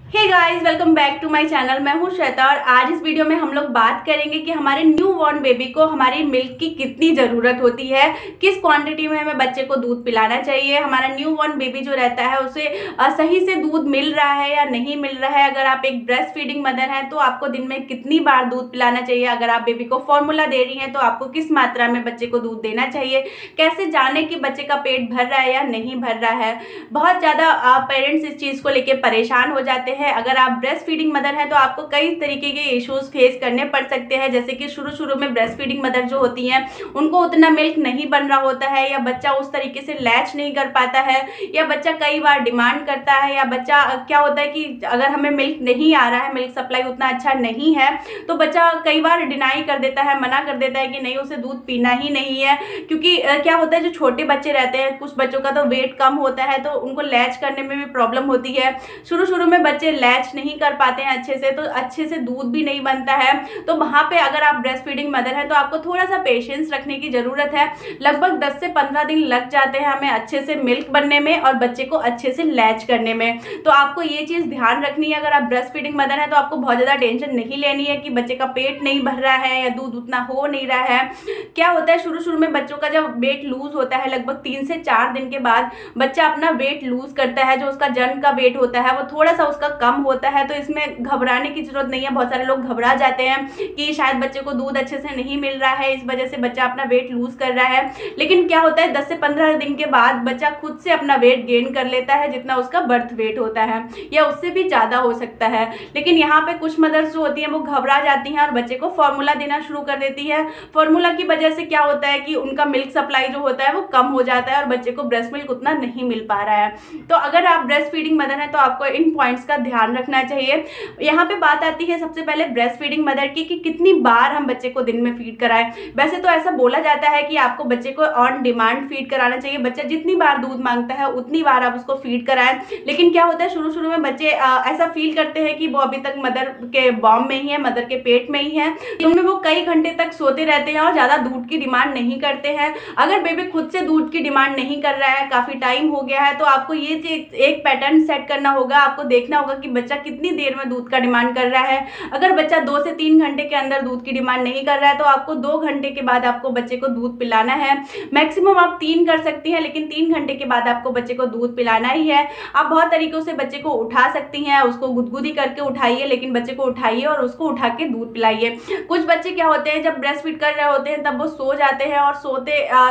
Hey guys, welcome back to my channel. मैं हूं श्वेता और आज इस वीडियो में हम लोग बात करेंगे कि हमारे न्यू बॉर्न बेबी को हमारी मिल्क की कितनी ज़रूरत होती है, किस क्वांटिटी में हमें बच्चे को दूध पिलाना चाहिए, हमारा न्यू बॉर्न बेबी जो रहता है उसे सही से दूध मिल रहा है या नहीं मिल रहा है। अगर आप एक ब्रेस्ट फीडिंग मदर हैं तो आपको दिन में कितनी बार दूध पिलाना चाहिए, अगर आप बेबी को फॉर्मूला दे रही हैं तो आपको किस मात्रा में बच्चे को दूध देना चाहिए, कैसे जाने कि बच्चे का पेट भर रहा है या नहीं भर रहा है। बहुत ज़्यादा पेरेंट्स इस चीज़ को लेकर परेशान हो जाते हैं। अगर आप ब्रेस्ट फीडिंग मदर हैं तो आपको कई तरीके के इश्यूज फेस करने पड़ सकते हैं, जैसे कि शुरू में ब्रेस्ट फीडिंग मदर जो होती हैं उनको उतना मिल्क नहीं बन रहा होता है, या बच्चा उस तरीके से लैच नहीं कर पाता है, या बच्चा कई बार डिमांड करता है, या बच्चा क्या होता है कि अगर हमें मिल्क नहीं आ रहा है, मिल्क सप्लाई उतना अच्छा नहीं है तो बच्चा कई बार डिनाई कर देता है, मना कर देता है कि नहीं उसे दूध पीना ही नहीं है। क्योंकि क्या होता है जो छोटे बच्चे रहते हैं, कुछ बच्चों का तो वेट कम होता है तो उनको लैच करने में भी प्रॉब्लम होती है। शुरू में बच्चे लैच नहीं कर पाते हैं अच्छे से, तो अच्छे से दूध भी नहीं बनता है। तो वहाँ पे अगर आप ब्रेस्ट फीडिंग मदर है तो आपको थोड़ा सा पेशेंस रखने की ज़रूरत है। लगभग 10 से 15 दिन लग जाते हैं हमें अच्छे से मिल्क बनने में और बच्चे को अच्छे से लैच करने में। तो आपको ये चीज़ ध्यान रखनी है। अगर आप ब्रेस्ट फीडिंग मदर है तो आपको बहुत ज़्यादा टेंशन नहीं लेनी है कि बच्चे का पेट नहीं भर रहा है या दूध उतना हो नहीं रहा है। क्या होता है शुरू में बच्चों का जब वेट लूज होता है, लगभग 3 से 4 दिन के बाद बच्चा अपना वेट लूज करता है, जो उसका जन्म का वेट होता है वो थोड़ा सा उसका कम होता है। तो इसमें घबराने की जरूरत नहीं है। बहुत सारे लोग घबरा जाते हैं कि शायद बच्चे को दूध अच्छे से नहीं मिल रहा है, इस वजह से बच्चा अपना वेट लूज कर रहा है। लेकिन क्या होता है 10 से 15 दिन के बाद बच्चा खुद से अपना वेट गेन कर लेता है, जितना उसका बर्थ वेट होता है या उससे भी ज़्यादा हो सकता है। लेकिन यहाँ पे कुछ मदर्स जो होती हैं वो घबरा जाती हैं और बच्चे को फॉर्मूला देना शुरू कर देती है। फॉर्मूला की वजह से क्या होता है कि उनका मिल्क सप्लाई जो होता है वो कम हो जाता है और बच्चे को ब्रेस्ट मिल्क उतना नहीं मिल पा रहा है। तो अगर आप ब्रेस्ट फीडिंग मदर हैं तो आपको इन पॉइंट्स का ध्यान रखना चाहिए। यहाँ पे बात आती है सबसे पहले ब्रेस्ट फीडिंग मदर की कि कितनी बार हम बच्चे को दिन में फीड कराएं। वैसे तो ऐसा बोला जाता है कि आपको बच्चे को ऑन डिमांड फीड कराना चाहिए। बच्चा जितनी बार दूध मांगता है उतनी बार आप उसको फीड कराएं। लेकिन क्या होता है शुरू में बच्चे ऐसा फील करते हैं कि वो अभी तक मदर के बॉम में ही है, मदर के पेट में ही है, जिनमें वो कई घंटे तक सोते रहते हैं और ज़्यादा दूध की डिमांड नहीं करते हैं। अगर बेबी खुद से दूध की डिमांड नहीं कर रहा है, काफ़ी टाइम हो गया है, तो आपको ये एक पैटर्न सेट करना होगा। आपको देखना होगा कि बच्चा कितनी देर में दूध का डिमांड कर रहा है। अगर बच्चा 2 से 3 घंटे के अंदर दूध की डिमांड नहीं कर रहा है तो आपको 2 घंटे के बाद आपको बच्चे को दूध पिलाना है। मैक्सिमम आप 3 कर सकती हैं, लेकिन 3 घंटे के बाद आपको बच्चे को दूध पिलाना ही है। आप बहुत तरीकों से बच्चे को उठा सकती हैं, उसको गुदगुदी करके उठाइए, लेकिन बच्चे को उठाइए और उसको उठा के दूध पिलाइए। कुछ बच्चे क्या होते हैं जब ब्रेस्ट फीड कर रहे होते हैं तब वो सो जाते हैं और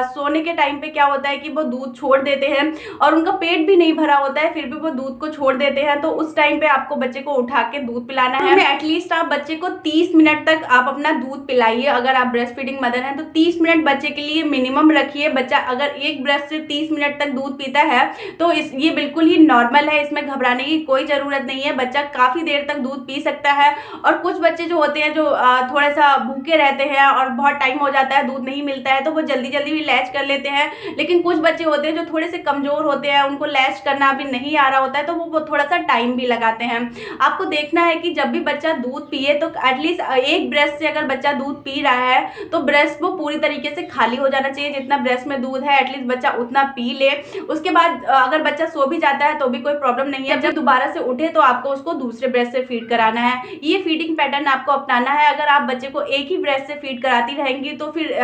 सोने के टाइम पे क्या होता है कि वो दूध छोड़ देते हैं और उनका पेट भी नहीं भरा होता है, फिर भी वो दूध को छोड़ देते हैं। तो उस टाइम पे आपको बच्चे को उठा के दूध पिलाना है। एटलीस्ट आप बच्चे को 30 मिनट तक आप अपना दूध पिलाइए। अगर आप ब्रेस्ट फीडिंग मदर हैं तो 30 मिनट बच्चे के लिए मिनिमम रखिए। बच्चा अगर एक ब्रेस्ट से 30 मिनट तक दूध पीता है तो ये बिल्कुल ही नॉर्मल है, इसमें घबराने की कोई ज़रूरत नहीं है। बच्चा काफ़ी देर तक दूध पी सकता है। और कुछ बच्चे जो होते हैं जो थोड़ा सा भूखे रहते हैं और बहुत टाइम हो जाता है दूध नहीं मिलता है तो वो जल्दी भी लैच कर लेते हैं। लेकिन कुछ बच्चे होते हैं जो थोड़े से कमज़ोर होते हैं, उनको लैच करना अभी नहीं आ रहा होता है तो वो थोड़ा सा टाइम भी लगाते हैं। आपको देखना है कि जब भी बच्चा दूध पिए तो एटलीस्ट एक ब्रेस्ट से अगर बच्चा दूध पी रहा है तो ब्रेस्ट वो पूरी तरीके से खाली हो जाना चाहिए। जितना ब्रेस्ट में दूध है एटलीस्ट बच्चा उतना पी ले। उसके बाद अगर बच्चा सो भी जाता है तो भी कोई प्रॉब्लम नहीं है। जब दोबारा से उठे तो आपको उसको दूसरे ब्रेस्ट से फीड कराना है। ये फीडिंग पैटर्न आपको अपनाना है। अगर आप बच्चे को एक ही ब्रेस्ट से फीड कराती रहेंगी तो फिर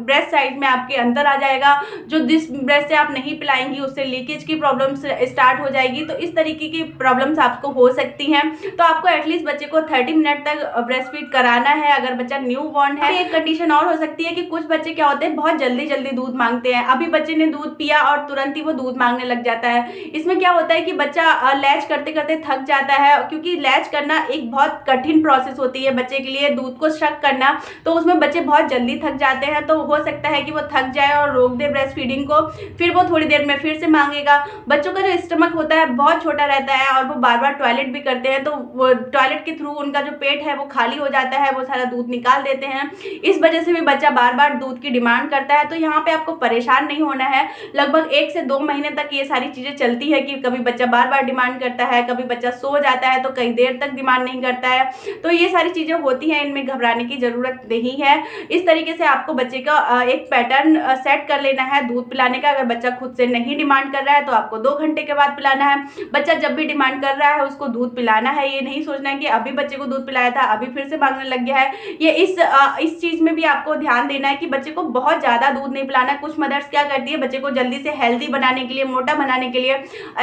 ब्रेस्ट साइज में आपके अंतर आ जाएगा। जो जिस ब्रेस्ट से आप नहीं पिलाएंगी उससे लीकेज की प्रॉब्लम स्टार्ट हो जाएगी। तो इस तरीके की प्रॉब्लम्स आपको हो सकती हैं। तो आपको एटलीस्ट बच्चे को 30 मिनट तक ब्रेस्ट फीड कराना है अगर बच्चा न्यू बॉर्न है। एक कंडीशन और हो सकती है कि कुछ बच्चे क्या होते हैं बहुत जल्दी दूध मांगते हैं। अभी बच्चे ने दूध पिया और तुरंत ही वो दूध मांगने लग जाता है। इसमें क्या होता है कि बच्चा लैच करते करते थक जाता है, क्योंकि लैच करना एक बहुत कठिन प्रोसेस होती है बच्चे के लिए। दूध को शक करना, तो उसमें बच्चे बहुत जल्दी थक जाते हैं। तो हो सकता है कि वो थक जाए और रोक दे ब्रेस्ट फीडिंग को, फिर वो थोड़ी देर में फिर से मांगेगा। बच्चों का जो स्टमक होता है बहुत छोटा रहता है और वो बार टॉयलेट भी करते हैं, तो वो टॉयलेट के थ्रू उनका जो पेट है वो खाली हो जाता है, वो सारा दूध निकाल देते हैं। इस वजह से भी बच्चा बार दूध की डिमांड करता है। तो यहाँ पे आपको परेशान नहीं होना है। लगभग 1 से 2 महीने तक ये सारी चीज़ें चलती है कि कभी बच्चा बार डिमांड करता है, कभी बच्चा सो जाता है तो कई देर तक डिमांड नहीं करता है। तो ये सारी चीज़ें होती हैं, इनमें घबराने की ज़रूरत नहीं है। इस तरीके से आपको बच्चे का एक पैटर्न सेट कर लेना है दूध पिलाने का। अगर बच्चा खुद से नहीं डिमांड कर रहा है तो आपको 2 घंटे के बाद पिलाना है। बच्चा जब भी डिमांड कर रहा है है उसको दूध पिलाना है। ये नहीं सोचना है कि अभी बच्चे को दूध पिलाया था अभी फिर से मांगने लग गया है। ये इस चीज में भी आपको ध्यान देना है कि बच्चे को बहुत ज्यादा दूध नहीं पिलाना। कुछ मदर्स क्या करती है, बच्चे को जल्दी से हेल्दी बनाने के लिए, मोटा बनाने के लिए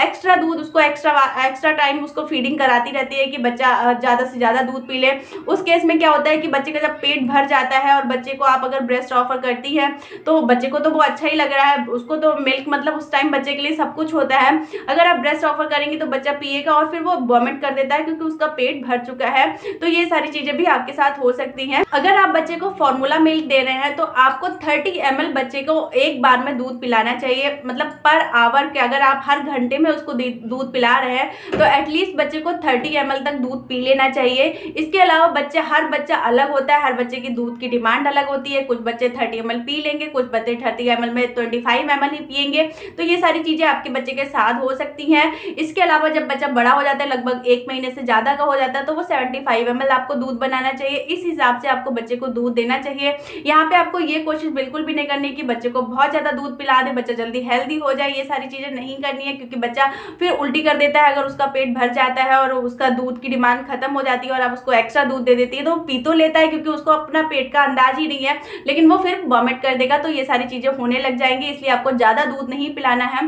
एक्स्ट्रा दूध उसको एक्स्ट्रा टाइम उसको फीडिंग कराती रहती है कि बच्चा ज्यादा से ज्यादा दूध पी ले। उस केस में क्या होता है कि बच्चे का जब पेट भर जाता है और बच्चे को आप अगर ब्रेस्ट ऑफर करती है तो बच्चे को तो वो अच्छा ही लग रहा है, उसको तो मिल्क मतलब उस टाइम बच्चे के लिए सब कुछ होता है। अगर आप ब्रेस्ट ऑफर करेंगे तो बच्चा पिएगा और फिर वो वॉमिट कर देता है क्योंकि उसका पेट भर चुका है। तो ये सारी चीजें भी आपके साथ हो सकती हैं। अगर आप बच्चे को फॉर्मूला मिल्क दे रहे हैं तो आपको 30 ml बच्चे को एक बार में दूध पिलाना चाहिए, मतलब पर आवर के। अगर आप हर घंटे में उसको दूध पिला रहे हैं तो एटलीस्ट बच्चे को 30 ml तक दूध पी लेना चाहिए। इसके अलावा हर बच्चा अलग होता है, हर बच्चे की दूध की डिमांड अलग होती है। कुछ बच्चे 30 ml पी लेंगे, कुछ बच्चे 30 ml में 25 ml ही पियेंगे। तो ये सारी चीजें आपके बच्चे के साथ हो सकती हैं। इसके अलावा जब बच्चा बड़ा हो जाता है, लगभग 1 महीने से ज्यादा का हो जाता है, तो वो 75 ml आपको दूध बनाना चाहिए। इस हिसाब से आपको बच्चे को दूध देना चाहिए। यहाँ पे आपको ये कोशिश बिल्कुल भी नहीं करनी कि बच्चे को बहुत ज्यादा दूध पिला दे, बच्चा जल्दी हेल्दी हो जाए। ये सारी चीजें नहीं करनी है क्योंकि बच्चा फिर उल्टी कर देता है। अगर उसका पेट भर जाता है और उसका दूध की डिमांड खत्म हो जाती है और आप उसको एक्स्ट्रा दूध दे देती है तो पी तो लेता है क्योंकि उसको अपना पेट का अंदाज ही नहीं है, लेकिन वो फिर वॉमिट कर देगा। तो ये सारी चीजें होने लग जाएंगी, इसलिए आपको ज्यादा दूध नहीं पिलाना है।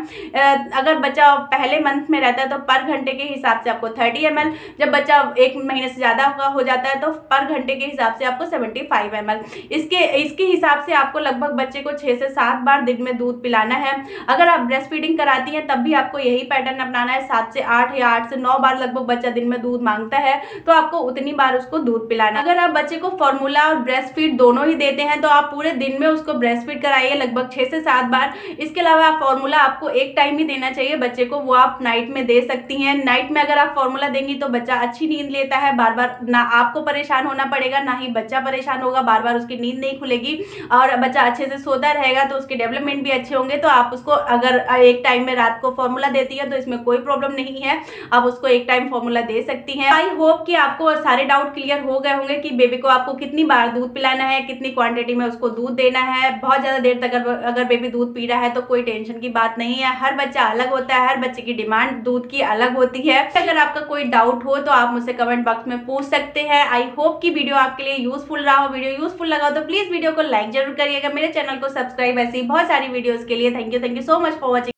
अगर बच्चा पहले मंथ में रहता है तो पर घंटे के हिसाब से आपको 30 ml, जब बच्चा 1 महीने से ज्यादा का हो जाता है तो पर घंटे के हिसाब से आपको 75 ml। इसके हिसाब से आपको लगभग बच्चे को 6 से 7 बार दिन में दूध पिलाना है। अगर आप ब्रेस्ट फीडिंग कराती हैं तब भी आपको यही पैटर्न अपनाना है। 7 से 8 या 8 से 9 बार लगभग बच्चा दिन में दूध मांगता है तो आपको उतनी बार उसको दूध पिलाना। अगर आप बच्चे को फॉर्मूला और ब्रेस्ट फीड दोनों ही देते हैं तो आप पूरे दिन में उसको ब्रेस्ट फीड कराइए लगभग 6 से 7 बार। इसके अलावा फॉर्मूला आपको एक टाइम ही देना चाहिए बच्चे को, वो आप नाइट में दे सकती हैं। नाइट में अगर आप फॉर्मूला देंगी तो बच्चा अच्छी नींद लेता है, बार बार ना आपको परेशान होना पड़ेगा ना ही बच्चा परेशान होगा, बार बार उसकी नींद नहीं खुलेगी और बच्चा अच्छे से सोता रहेगा तो उसके डेवलपमेंट भी अच्छे होंगे। तो आप उसको अगर एक टाइम में रात को फॉर्मूला देती है तो इसमें कोई प्रॉब्लम नहीं है, आप उसको एक टाइम फॉर्मूला दे सकती हैं। आई होप कि आपको सारे डाउट क्लियर हो गए होंगे कि बेबी को आपको कितनी बार दूध पिलाना है, कितनी क्वांटिटी में उसको दूध देना है। बहुत ज्यादा देर तक अगर बेबी दूध पी रहा है तो कोई टेंशन की बात नहीं है। हर बच्चा अलग होता है, हर बच्चे की डिमांड दूध की अलग होती है। अगर आपका कोई डाउट हो तो आप मुझसे कमेंट बॉक्स में पूछ सकते हैं। आई होप कि वीडियो आपके लिए यूजफुल रहा हो। वीडियो यूजफुल लगा तो प्लीज वीडियो को लाइक जरूर करिएगा, मेरे चैनल को सब्सक्राइब, ऐसी बहुत सारी वीडियोस के लिए। Thank you so much for watching.